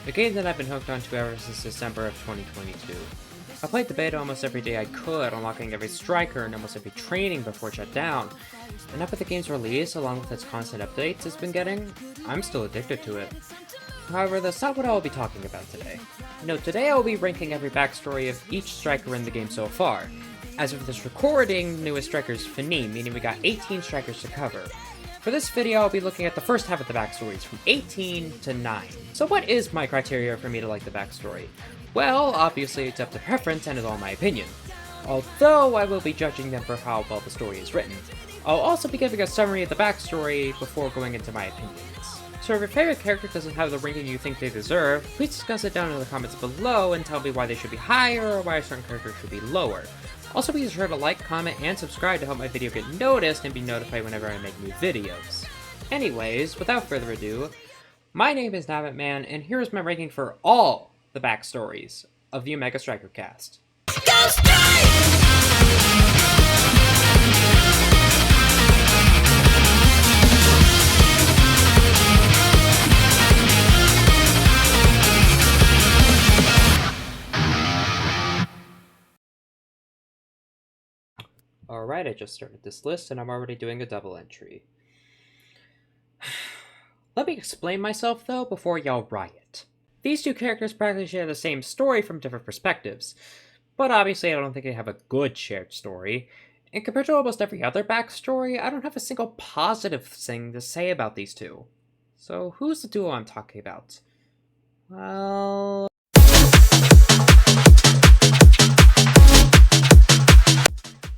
a game that I've been hooked onto ever since December of 2022. I played the beta almost every day I could, unlocking every striker and almost every training before it shut down. And now with the game's release, along with its constant updates it's been getting, I'm still addicted to it. However, that's not what I will be talking about today. No, today I will be ranking every backstory of each striker in the game so far. As of this recording, the newest striker is Fini, meaning we got 18 strikers to cover. For this video, I'll be looking at the first half of the backstories, from 18 to 9. So what is my criteria for me to like the backstory? Well, obviously it's up to preference and is all my opinion. Although I will be judging them for how well the story is written. I'll also be giving a summary of the backstory before going into my opinions. So if your favorite character doesn't have the ranking you think they deserve, please discuss it down in the comments below and tell me why they should be higher or why a certain character should be lower. Also be sure to like, comment, and subscribe to help my video get noticed and be notified whenever I make new videos. Anyways, without further ado, my name is Nabbitman, and here is my ranking for all the backstories of the Omega Striker cast. Go Strike! Alright, I just started this list and I'm already doing a double entry. Let me explain myself though before y'all riot. These two characters practically share the same story from different perspectives, but obviously I don't think they have a good shared story. And compared to almost every other backstory, I don't have a single positive thing to say about these two. So who's the duo I'm talking about? Well...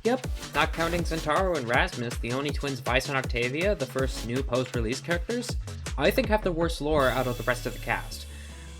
Yep, not counting Zentaro and Rasmus, the only twins Vice and Octavia, the first new post-release characters, I think have the worst lore out of the rest of the cast.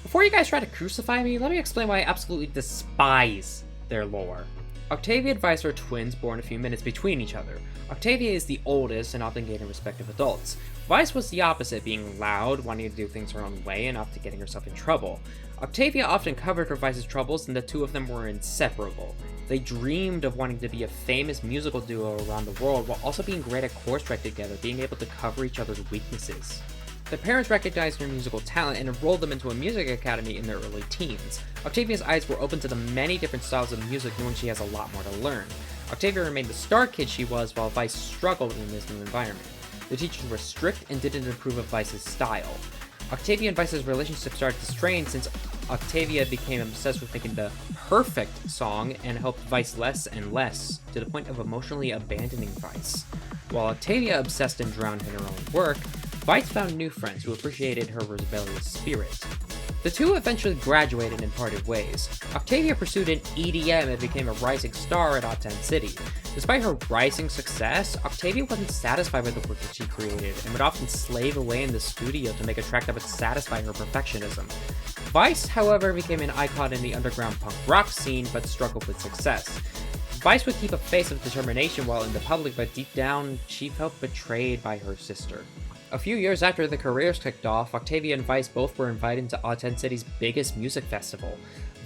Before you guys try to crucify me, let me explain why I absolutely despise their lore. Octavia and Vice are twins born a few minutes between each other. Octavia is the oldest and often gaining respect of adults. Vice was the opposite, being loud, wanting to do things her own way, and often getting herself in trouble. Octavia often covered her Vice's troubles, and the two of them were inseparable. They dreamed of wanting to be a famous musical duo around the world while also being great at course strike together, being able to cover each other's weaknesses. Their parents recognized their musical talent and enrolled them into a music academy in their early teens. Octavia's eyes were open to the many different styles of music, knowing she has a lot more to learn. Octavia remained the star kid she was, while Vice struggled in this new environment. The teachers were strict and didn't approve of Vice's style. Octavia and Vice's relationship started to strain since Octavia became obsessed with making the perfect song and helped Vice less and less, to the point of emotionally abandoning Vice. While Octavia obsessed and drowned in her own work, Vice found new friends who appreciated her rebellious spirit. The two eventually graduated and parted ways. Octavia pursued an EDM and became a rising star at Odd 10 City. Despite her rising success, Octavia wasn't satisfied with the work that she created and would often slave away in the studio to make a track that would satisfy her perfectionism. Vice, however, became an icon in the underground punk rock scene but struggled with success. Vice would keep a face of determination while in the public, but deep down, she felt betrayed by her sister. A few years after the careers kicked off, Octavia and Vice both were invited to Odd 10 City's biggest music festival.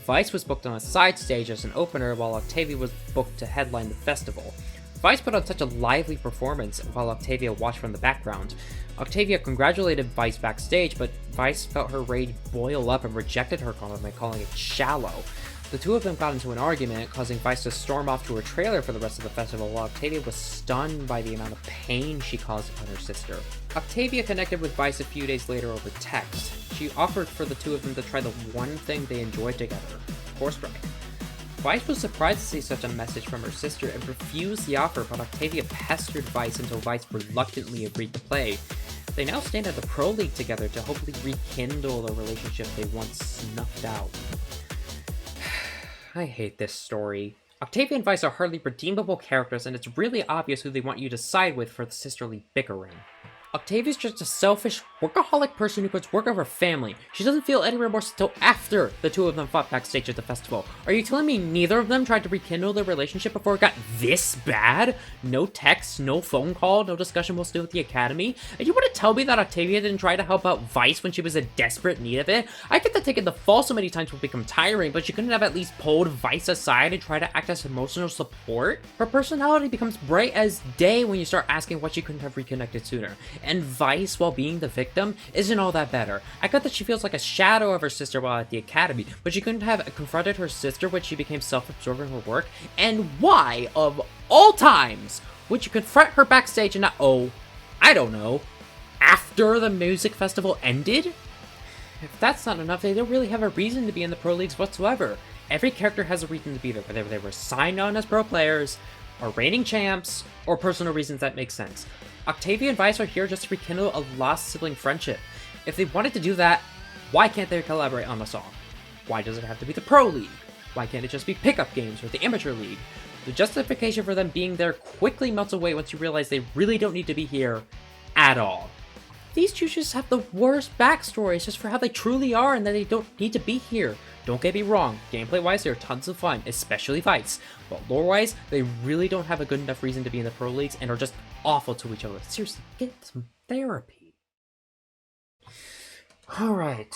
Vice was booked on a side stage as an opener, while Octavia was booked to headline the festival. Vice put on such a lively performance, while Octavia watched from the background. Octavia congratulated Vice backstage, but Vice felt her rage boil up and rejected her comment by calling it shallow. The two of them got into an argument, causing Vice to storm off to her trailer for the rest of the festival, while Octavia was stunned by the amount of pain she caused upon her sister. Octavia connected with Vice a few days later over text. She offered for the two of them to try the one thing they enjoyed together, course strike. Vice was surprised to see such a message from her sister and refused the offer, but Octavia pestered Vice until Vice reluctantly agreed to play. They now stand at the Pro League together to hopefully rekindle the relationship they once snuffed out. I hate this story. Octavia and Vice are hardly redeemable characters, and it's really obvious who they want you to side with for the sisterly bickering. Octavia's just a selfish, workaholic person who puts work over family. She doesn't feel any remorse until after the two of them fought backstage at the festival. Are you telling me neither of them tried to rekindle their relationship before it got this bad? No text, no phone call, no discussion while still at the academy? And you want to tell me that Octavia didn't try to help out Vice when she was in desperate need of it? I get that taking the fall so many times will become tiring, but she couldn't have at least pulled Vice aside and try to act as emotional support? Her personality becomes bright as day when you start asking why she couldn't have reconnected sooner. and Vice, while being the victim, isn't all that better. I get that she feels like a shadow of her sister while at the academy, but she couldn't have confronted her sister when she became self-absorbed in her work. And why, of all times, would you confront her backstage and not, oh, I don't know, after the music festival ended? If that's not enough, they don't really have a reason to be in the pro leagues whatsoever. Every character has a reason to be there, whether they were signed on as pro players, or reigning champs, or personal reasons that make sense. Octavia and Vice are here just to rekindle a lost sibling friendship. If they wanted to do that, why can't they collaborate on a song? Why does it have to be the pro league? Why can't it just be pickup games or the amateur league? The justification for them being there quickly melts away once you realize they really don't need to be here at all. These two just have the worst backstories just for how they truly are and that they don't need to be here. Don't get me wrong, gameplay-wise they're tons of fun, especially Vice, but lore-wise, they really don't have a good enough reason to be in the pro leagues and are just awful to each other. Seriously, get some therapy. Alright,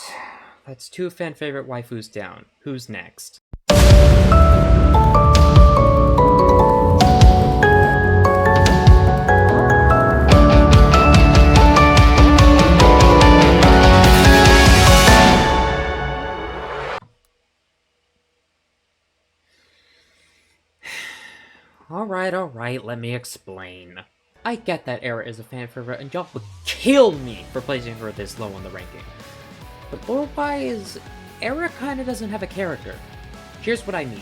that's 2 fan-favorite waifus down. Who's next? Alright, let me explain. I get that Era is a fan favorite, and y'all would kill me for placing her this low on the ranking. But lore-wise, Era kinda doesn't have a character. Here's what I mean.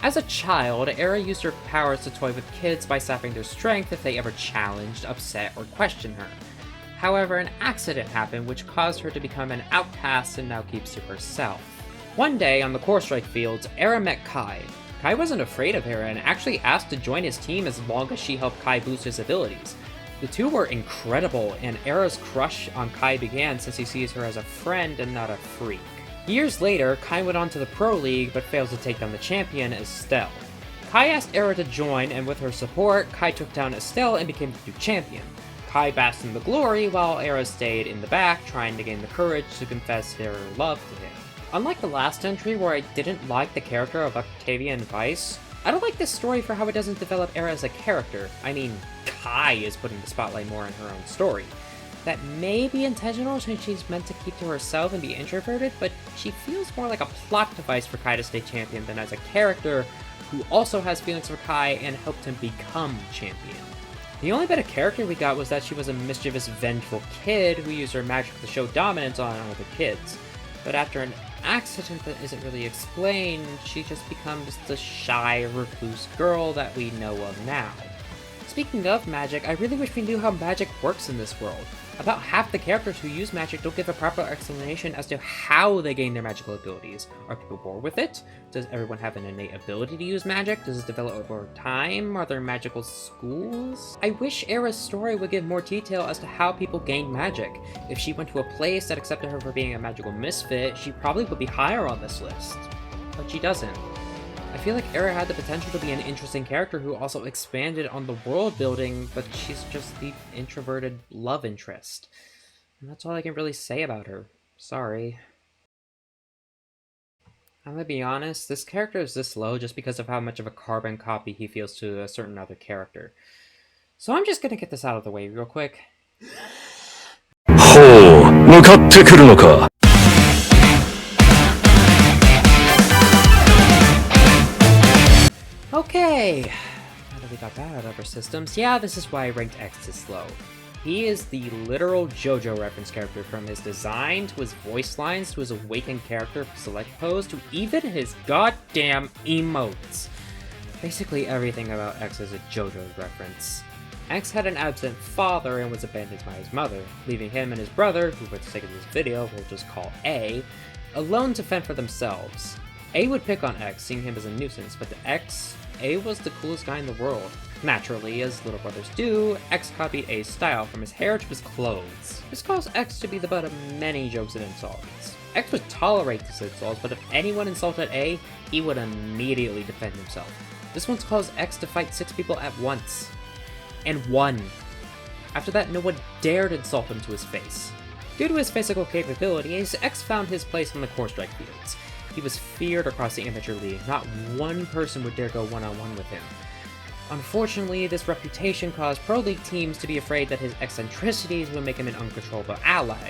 As a child, Era used her powers to toy with kids by sapping their strength if they ever challenged, upset, or questioned her. However, an accident happened which caused her to become an outcast and now keeps to herself. One day, on the core strike fields, Era met Kai. Kai wasn't afraid of Era and actually asked to join his team as long as she helped Kai boost his abilities. The two were incredible, and Era's crush on Kai began since he sees her as a friend and not a freak. Years later, Kai went on to the Pro League but fails to take down the champion, Estelle. Kai asked Era to join, and with her support, Kai took down Estelle and became the new champion. Kai basked in the glory while Era stayed in the back, trying to gain the courage to confess their love to him. Unlike the last entry where I didn't like the character of Octavia and Vice, I don't like this story for how it doesn't develop Era as a character. I mean, Kai is putting the spotlight more in her own story. That may be intentional since she's meant to keep to herself and be introverted, but she feels more like a plot device for Kai to stay champion than as a character who also has feelings for Kai and helped him become champion. The only bit of character we got was that she was a mischievous, vengeful kid who used her magic to show dominance on other kids. But after an accident that isn't really explained, she just becomes the shy, recluse girl that we know of now. Speaking of magic, I really wish we knew how magic works in this world. About half the characters who use magic don't give a proper explanation as to how they gain their magical abilities. Are people born with it? Does everyone have an innate ability to use magic? Does it develop over time? Are there magical schools? I wish Era's story would give more detail as to how people gain magic. If she went to a place that accepted her for being a magical misfit, she probably would be higher on this list. But she doesn't. I feel like Era had the potential to be an interesting character who also expanded on the world building, but she's just the introverted love interest. And that's all I can really say about her. Sorry. I'm gonna be honest, this character is this low just because of how much of a carbon copy he feels to a certain other character. So I'm just gonna get this out of the way real quick. Okay, now that we got that out of our systems, yeah, this is why I ranked X this low. He is the literal JoJo reference character, from his design, to his voice lines, to his awakened character select pose, to even his goddamn emotes. Basically everything about X is a JoJo reference. X had an absent father and was abandoned by his mother, leaving him and his brother, who for the sake of this video we'll just call A, alone to fend for themselves. A would pick on X, seeing him as a nuisance, but to X, A was the coolest guy in the world. Naturally, as little brothers do, X copied A's style from his hair to his clothes. This caused X to be the butt of many jokes and insults. X would tolerate these insults, but if anyone insulted A, he would immediately defend himself. This once caused X to fight 6 people at once. And won. After that, no one dared insult him to his face. Due to his physical capabilities, X found his place on the core strike fields. He was feared across the amateur league. Not one person would dare go one-on-one with him. Unfortunately, this reputation caused Pro League teams to be afraid that his eccentricities would make him an uncontrollable ally.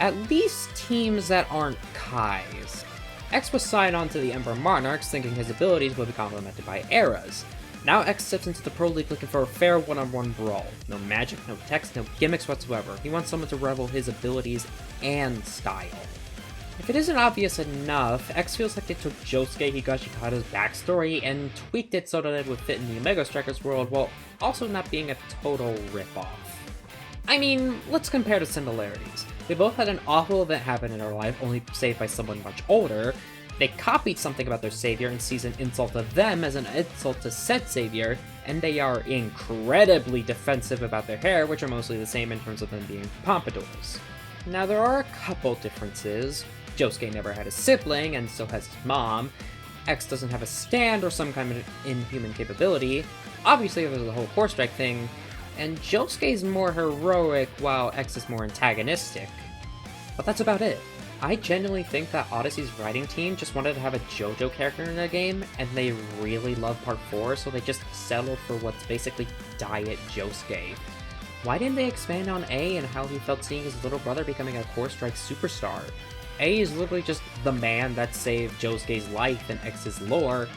At least teams that aren't Kai's. X was signed on to the Emperor Monarchs thinking his abilities would be complemented by Era's. Now X steps into the Pro League looking for a fair one-on-one brawl. No magic, no text, no gimmicks whatsoever. He wants someone to revel his abilities and style. If it isn't obvious enough, X feels like they took Josuke Higashikata's backstory and tweaked it so that it would fit in the Omega Strikers world while also not being a total ripoff. I mean, let's compare the similarities. They both had an awful event happen in their life, only saved by someone much older. They copied something about their savior and sees an insult to them as an insult to said savior, and they are incredibly defensive about their hair, which are mostly the same in terms of them being pompadours. Now, there are a couple differences. Josuke never had a sibling, and still has his mom. X doesn't have a stand or some kind of inhuman capability. Obviously, there's the whole Core Strike thing, and Josuke's more heroic, while X is more antagonistic. But that's about it. I genuinely think that Odyssey's writing team just wanted to have a JoJo character in their game, and they really love Part 4, so they just settled for what's basically Diet Josuke. Why didn't they expand on A and how he felt seeing his little brother becoming a Core Strike superstar? A is literally just the man that saved Josuke's life in X's lore,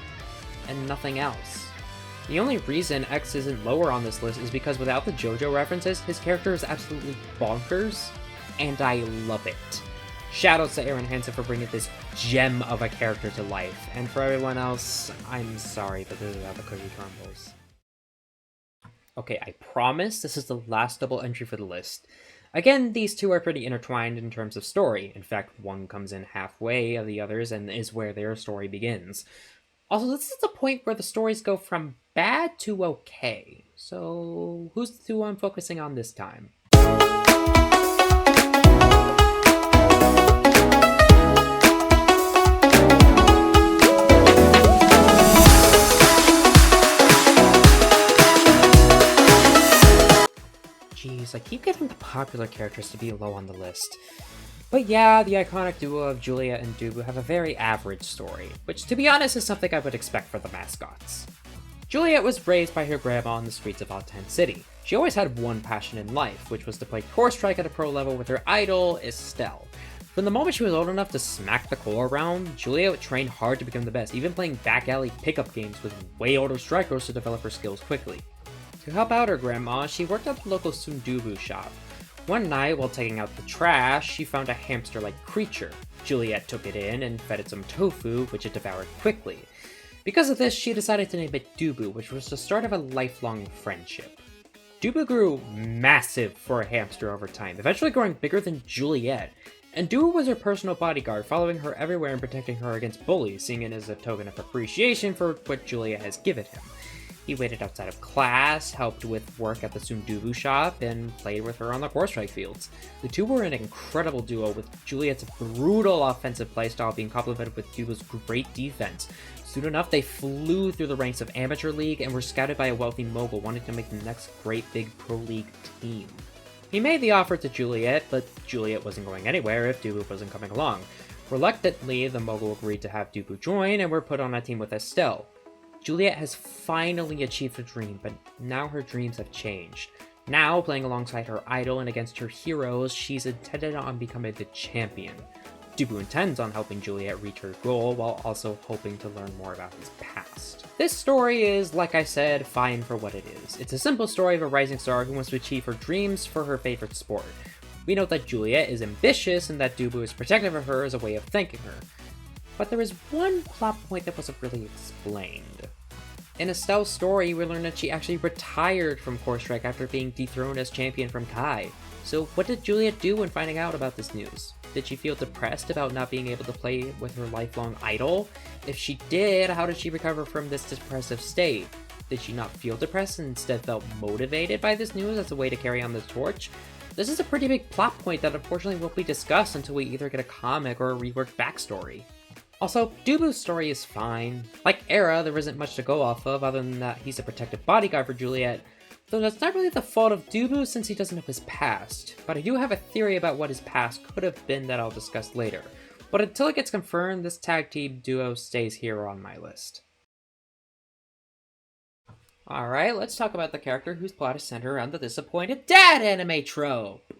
and nothing else. The only reason X isn't lower on this list is because without the JoJo references, his character is absolutely bonkers, and I love it. Shoutouts to Aaron Hansen for bringing this gem of a character to life, and for everyone else, I'm sorry, but this is how the cookie crumbles. Okay, I promise this is the last double entry for the list. Again, these two are pretty intertwined in terms of story. In fact, one comes in halfway of the others and is where their story begins. Also, this is the point where the stories go from bad to okay. So, who's the two I'm focusing on this time? Jeez, I keep getting the popular characters to be low on the list. But yeah, the iconic duo of Juliet and Dubu have a very average story, which to be honest is something I would expect for the mascots. Juliet was raised by her grandma on the streets of Altan City. She always had one passion in life, which was to play Core Strike at a pro level with her idol, Estelle. From the moment she was old enough to smack the core around, Juliet would train hard to become the best, even playing back alley pickup games with way older strikers to develop her skills quickly. To help out her grandma, she worked at the local Sundubu shop. One night, while taking out the trash, she found a hamster-like creature. Juliet took it in and fed it some tofu, which it devoured quickly. Because of this, she decided to name it Dubu, which was the start of a lifelong friendship. Dubu grew massive for a hamster over time, eventually growing bigger than Juliet, and Dubu was her personal bodyguard, following her everywhere and protecting her against bullies, seeing it as a token of appreciation for what Juliet has given him. He waited outside of class, helped with work at the Sundubu shop, and played with her on the Core Strike fields. The two were an incredible duo, with Juliet's brutal offensive playstyle being complemented with Dubu's great defense. Soon enough, they flew through the ranks of Amateur League and were scouted by a wealthy mogul wanting to make the next great big Pro League team. He made the offer to Juliet, but Juliet wasn't going anywhere if Dubu wasn't coming along. Reluctantly, the mogul agreed to have Dubu join and were put on a team with Estelle. Juliet has finally achieved her dream, but now her dreams have changed. Now, playing alongside her idol and against her heroes, she's intended on becoming the champion. Dubu intends on helping Juliet reach her goal, while also hoping to learn more about his past. This story is, like I said, fine for what it is. It's a simple story of a rising star who wants to achieve her dreams for her favorite sport. We know that Juliet is ambitious and that Dubu is protective of her as a way of thanking her. But there is one plot point that wasn't really explained. In Estelle's story, we learn that she actually retired from Core Strike after being dethroned as champion from Kai. So what did Juliet do when finding out about this news? Did she feel depressed about not being able to play with her lifelong idol? If she did, how did she recover from this depressive state? Did she not feel depressed and instead felt motivated by this news as a way to carry on the torch? This is a pretty big plot point that unfortunately won't be discussed until we either get a comic or a reworked backstory. Also, Dubu's story is fine. Like Era, there isn't much to go off of other than that he's a protective bodyguard for Juliet, though that's not really the fault of Dubu since he doesn't have his past. But I do have a theory about what his past could have been that I'll discuss later. But until it gets confirmed, this tag team duo stays here on my list. Alright, let's talk about the character whose plot is centered around the disappointed dad anime trope.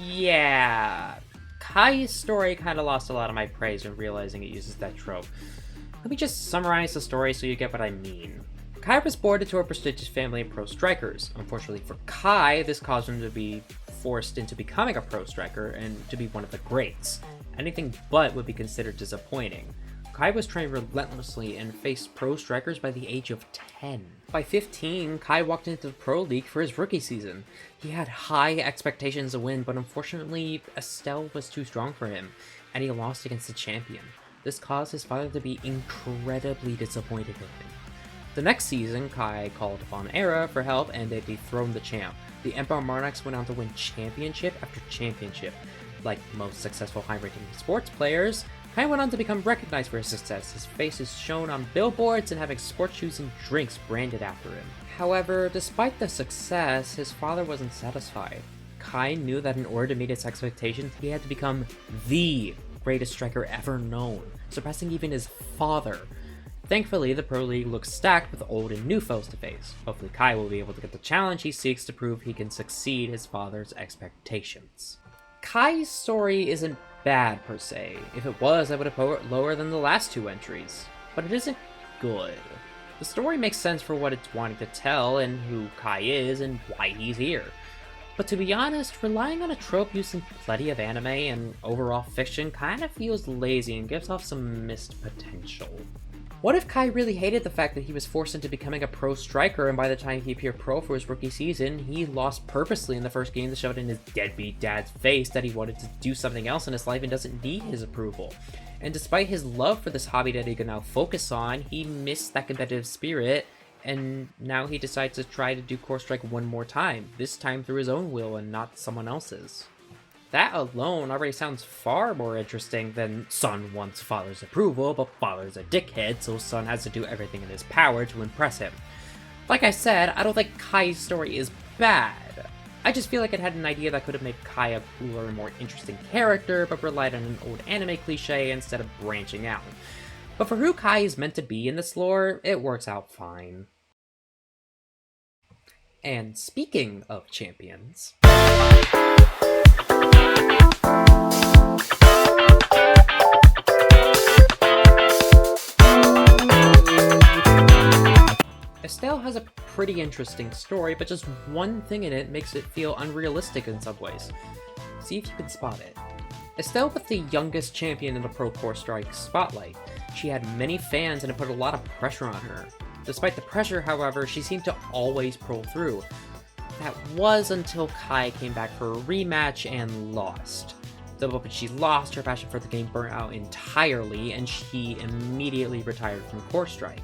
Yeah, Kai's story kind of lost a lot of my praise when realizing it uses that trope. Let me just summarize the story so you get what I mean. Kai was born into a prestigious family of pro strikers. Unfortunately for Kai, this caused him to be forced into becoming a pro striker and to be one of the greats. Anything but would be considered disappointing. Kai was trained relentlessly and faced pro strikers by the age of 10. By 15, Kai walked into the pro league for his rookie season. He had high expectations to win, but unfortunately, Estelle was too strong for him, and he lost against the champion. This caused his father to be incredibly disappointed in him. The next season, Kai called upon Era for help and they dethroned the champ. The Emperor Monarchs went on to win championship after championship. Like most successful high-ranking sports players, Kai went on to become recognized for his success. His face is shown on billboards and having sports shoes and drinks branded after him. However, despite the success, his father wasn't satisfied. Kai knew that in order to meet his expectations, he had to become the greatest striker ever known, surpassing even his father. Thankfully, the Pro League looks stacked with old and new foes to face. Hopefully Kai will be able to get the challenge he seeks to prove he can succeed his father's expectations. Kai's story isn't bad per se. If it was, I would have put it lower than the last two entries. But it isn't good. The story makes sense for what it's wanting to tell and who Kai is and why he's here. But to be honest, relying on a trope used in plenty of anime and overall fiction kind of feels lazy and gives off some missed potential. What if Kai really hated the fact that he was forced into becoming a pro striker, and by the time he appeared pro for his rookie season, he lost purposely in the first game to shove it in his deadbeat dad's face that he wanted to do something else in his life and doesn't need his approval. And despite his love for this hobby that he can now focus on, he missed that competitive spirit, and now he decides to try to do Core Strike one more time, this time through his own will and not someone else's. That alone already sounds far more interesting than son wants father's approval, but father's a dickhead, so son has to do everything in his power to impress him. Like I said, I don't think Kai's story is bad. I just feel like it had an idea that could have made Kai a cooler and more interesting character, but relied on an old anime cliche instead of branching out. But for who Kai is meant to be in this lore, it works out fine. And speaking of champions... Estelle has a pretty interesting story, but just one thing in it makes it feel unrealistic in some ways. See if you can spot it. Estelle was the youngest champion in the Pro Core Strike spotlight. She had many fans and it put a lot of pressure on her. Despite the pressure, however, she seemed to always pull through. That was until Kai came back for a rematch and lost. The moment she lost, her passion for the game burnt out entirely, and she immediately retired from Core Strike.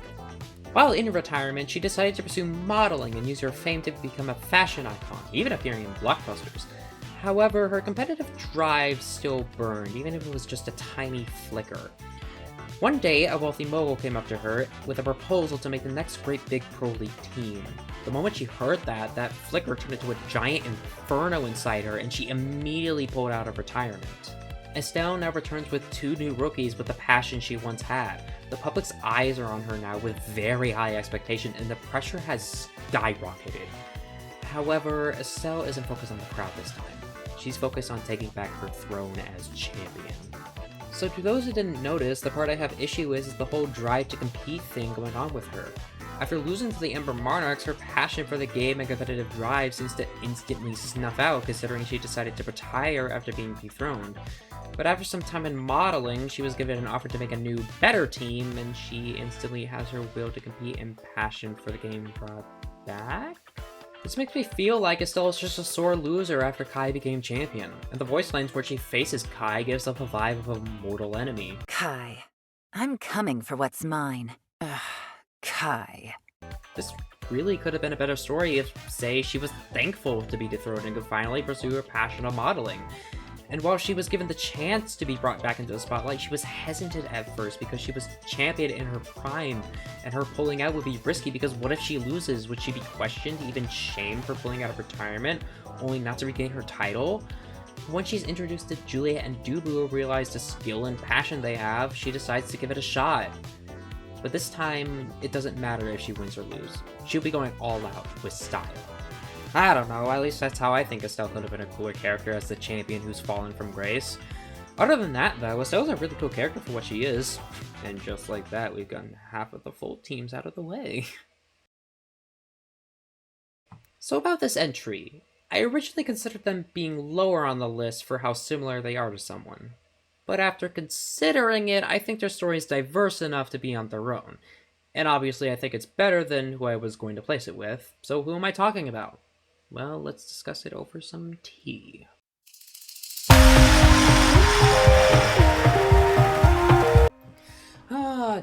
While in retirement, she decided to pursue modeling and use her fame to become a fashion icon, even appearing in blockbusters. However, her competitive drive still burned, even if it was just a tiny flicker. One day, a wealthy mogul came up to her with a proposal to make the next great big pro league team. The moment she heard that flicker turned into a giant inferno inside her, and she immediately pulled out of retirement. Estelle now returns with two new rookies with the passion she once had. The public's eyes are on her now with very high expectation, and the pressure has skyrocketed. However, Estelle isn't focused on the crowd this time. She's focused on taking back her throne as champion. So to those who didn't notice, the part I have issue with is the whole drive to compete thing going on with her. After losing to the Ember Monarchs, her passion for the game and competitive drive seems to instantly snuff out, considering she decided to retire after being dethroned. But after some time in modeling, she was given an offer to make a new, better team, and she instantly has her will to compete and passion for the game brought back? This makes me feel like Estelle is just a sore loser after Kai became champion, and the voice lines where she faces Kai gives off a vibe of a mortal enemy. Kai, I'm coming for what's mine. Ugh, Kai. This really could have been a better story if, say, she was thankful to be dethroned and could finally pursue her passion of modeling. And while she was given the chance to be brought back into the spotlight, she was hesitant at first because she was champion in her prime, and her pulling out would be risky because what if she loses? Would she be questioned, even shamed for pulling out of retirement, only not to regain her title? When she's introduced to Juliet and Dubu realize the skill and passion they have, she decides to give it a shot. But this time, it doesn't matter if she wins or loses. She'll be going all out with style. I don't know, at least that's how I think Estelle could have been a cooler character as the champion who's fallen from grace. Other than that, though, Estelle's a really cool character for what she is. And just like that, we've gotten half of the full teams out of the way. So about this entry, I originally considered them being lower on the list for how similar they are to someone. But after considering it, I think their story is diverse enough to be on their own. And obviously I think it's better than who I was going to place it with, so who am I talking about? Well, let's discuss it over some tea.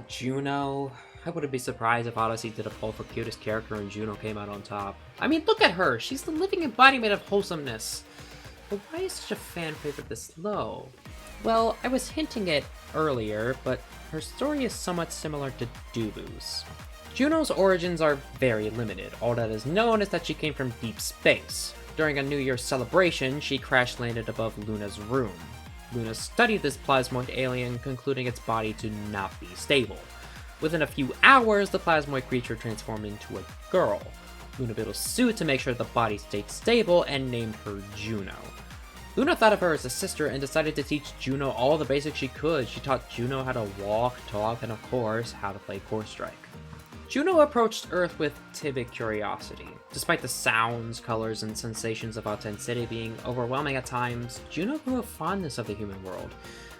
Juno. I wouldn't be surprised if Odyssey did a poll for cutest character and Juno came out on top. I mean, look at her! She's the living embodiment of wholesomeness. But why is such a fan favorite this low? Well, I was hinting it earlier, but her story is somewhat similar to Dubu's. Juno's origins are very limited. All that is known is that she came from deep space. During a New Year's celebration, she crash-landed above Luna's room. Luna studied this plasmoid alien, concluding its body to not be stable. Within a few hours, the plasmoid creature transformed into a girl. Luna built a suit to make sure the body stayed stable and named her Juno. Luna thought of her as a sister and decided to teach Juno all the basics she could. She taught Juno how to walk, talk, and of course, how to play Core Strike. Juno approached Earth with timid curiosity. Despite the sounds, colors, and sensations of Autumn City being overwhelming at times, Juno grew a fondness of the human world.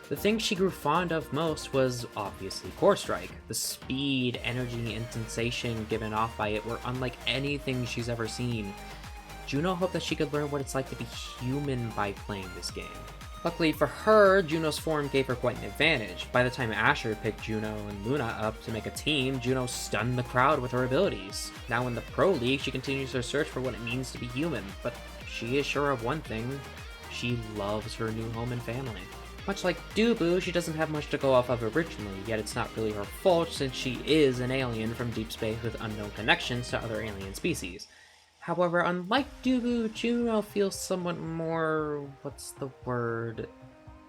The thing she grew fond of most was obviously Core Strike. The speed, energy, and sensation given off by it were unlike anything she's ever seen. Juno hoped that she could learn what it's like to be human by playing this game. Luckily for her, Juno's form gave her quite an advantage. By the time Asher picked Juno and Luna up to make a team, Juno stunned the crowd with her abilities. Now in the Pro League, she continues her search for what it means to be human, but she is sure of one thing: she loves her new home and family. Much like Dubu, she doesn't have much to go off of originally, yet it's not really her fault since she is an alien from deep space with unknown connections to other alien species. However, unlike Dubu, Juno feels somewhat more,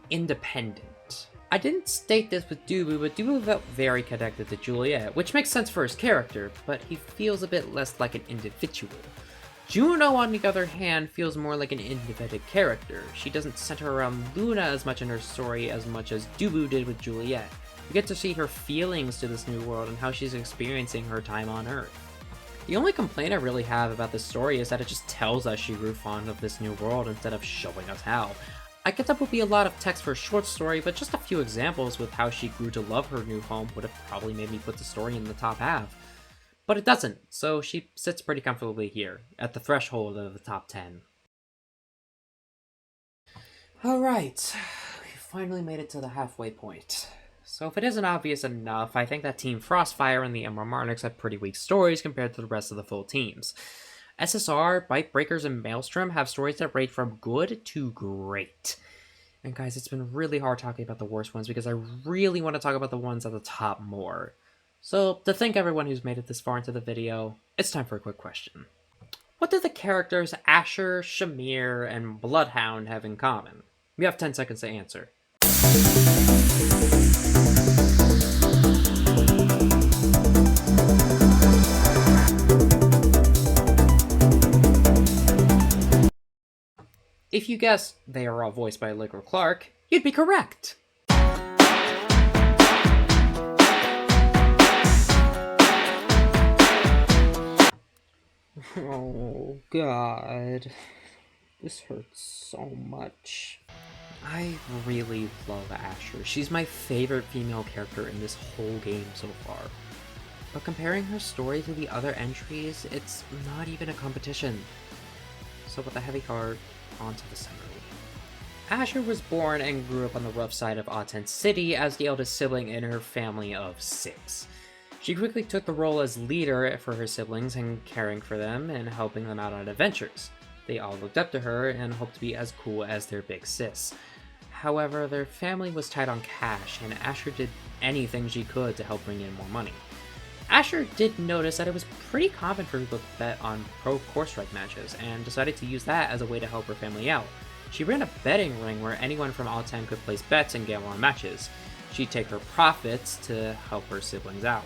independent. I didn't state this with Dubu, but Dubu felt very connected to Juliet, which makes sense for his character, but he feels a bit less like an individual. Juno, on the other hand, feels more like an independent character. She doesn't center around Luna as much in her story as much as Dubu did with Juliet. We get to see her feelings to this new world and how she's experiencing her time on Earth. The only complaint I really have about this story is that it just tells us she grew fond of this new world instead of showing us how. I get that would be a lot of text for a short story, but just a few examples with how she grew to love her new home would have probably made me put the story in the top half. But it doesn't, so she sits pretty comfortably here, at the threshold of the top 10. Alright, we finally made it to the halfway point. So if it isn't obvious enough, I think that Team Frostfire and the Emerald Monarchs have pretty weak stories compared to the rest of the full teams. SSR, Bite Breakers, and Maelstrom have stories that range from good to great. And guys, it's been really hard talking about the worst ones because I really want to talk about the ones at the top more. So, to thank everyone who's made it this far into the video, it's time for a quick question. What do the characters Asher, Shamir, and Bloodhound have in common? You have 10 seconds to answer. If you guessed they are all voiced by Allegra Clark, you'd be correct! Oh god. This hurts so much. I really love Asher. She's my favorite female character in this whole game so far. But comparing her story to the other entries, it's not even a competition. So with a heavy heart, onto the summary. Asher was born and grew up on the rough side of Autumn City as the eldest sibling in her family of 6. She quickly took the role as leader for her siblings and caring for them and helping them out on adventures. They all looked up to her and hoped to be as cool as their big sis. However, their family was tight on cash, and Asher did anything she could to help bring in more money. Asher did notice that it was pretty common for people to bet on pro course strike matches, and decided to use that as a way to help her family out. She ran a betting ring where anyone from all town could place bets and gamble on matches. She'd take her profits to help her siblings out.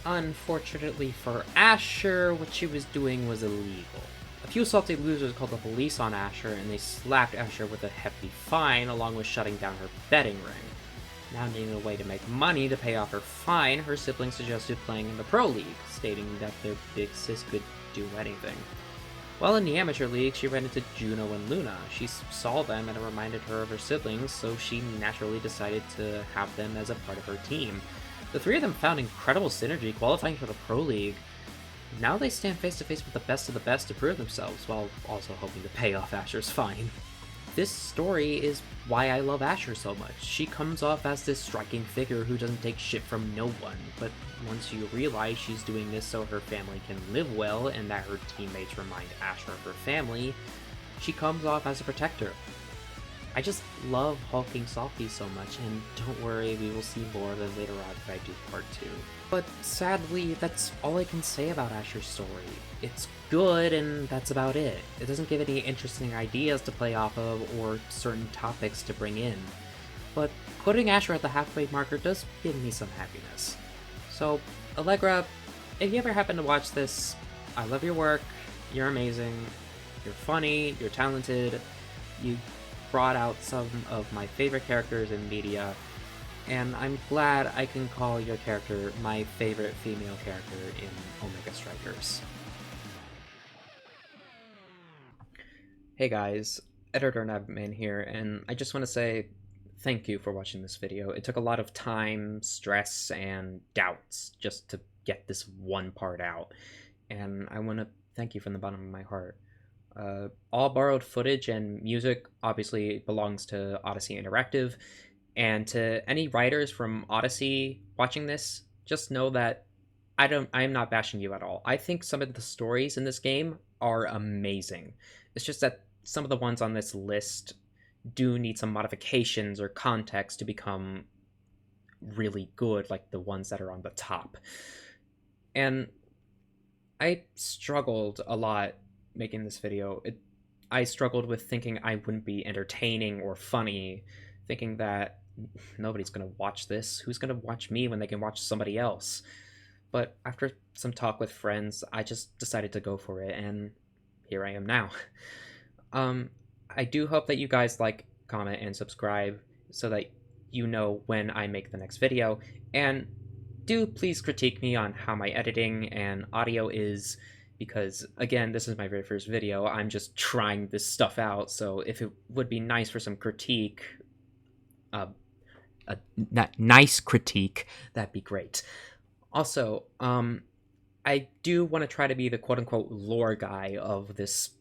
Unfortunately for Asher, what she was doing was illegal. A few salty losers called the police on Asher, and they slapped Asher with a hefty fine along with shutting down her betting ring. Now needing a way to make money to pay off her fine, her siblings suggested playing in the Pro League, stating that their big sis could do anything. While in the amateur league, she ran into Juno and Luna. She saw them and it reminded her of her siblings, so she naturally decided to have them as a part of her team. The three of them found incredible synergy, qualifying for the Pro League. Now they stand face to face with the best of the best to prove themselves, while also hoping to pay off Asher's fine. This story is why I love Asher so much. She comes off as this striking figure who doesn't take shit from no one, but once you realize she's doing this so her family can live well and that her teammates remind Asher of her family, she comes off as a protector. I just love hulking softies so much, and don't worry, we will see more of them later on if I do part 2. But sadly, that's all I can say about Asher's story. It's good, and that's about it. It doesn't give any interesting ideas to play off of, or certain topics to bring in. But putting Asher at the halfway marker does give me some happiness. So, Allegra, if you ever happen to watch this, I love your work, you're amazing, you're funny, you're talented, you brought out some of my favorite characters in media, and I'm glad I can call your character my favorite female character in Omega Strikers. Hey guys, Editor Navman here, and I just want to say thank you for watching this video. It took a lot of time, stress, and doubts just to get this one part out, and I want to thank you from the bottom of my heart. All borrowed footage and music obviously belongs to Odyssey Interactive, and to any writers from Odyssey watching this, just know that I am not bashing you at all. I think some of the stories in this game are amazing. It's just that some of the ones on this list do need some modifications or context to become really good, like the ones that are on the top. And I struggled a lot making this video. I struggled with thinking I wouldn't be entertaining or funny, thinking that nobody's gonna watch this. Who's gonna watch me when they can watch somebody else? But after some talk with friends, I just decided to go for it, and here I am now. I do hope that you guys like, comment, and subscribe so that you know when I make the next video, and do please critique me on how my editing and audio is, because again, this is my very first video. I'm just trying this stuff out, so if it would be nice for some critique, a nice critique, that'd be great. Also, I do want to try to be the quote-unquote lore guy of this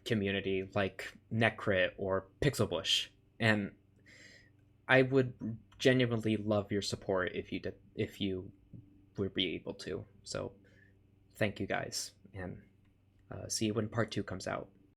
community, like Necrit or Pixelbush, and I would genuinely love your support if you would be able to. So, thank you guys, and see you when part 2 comes out.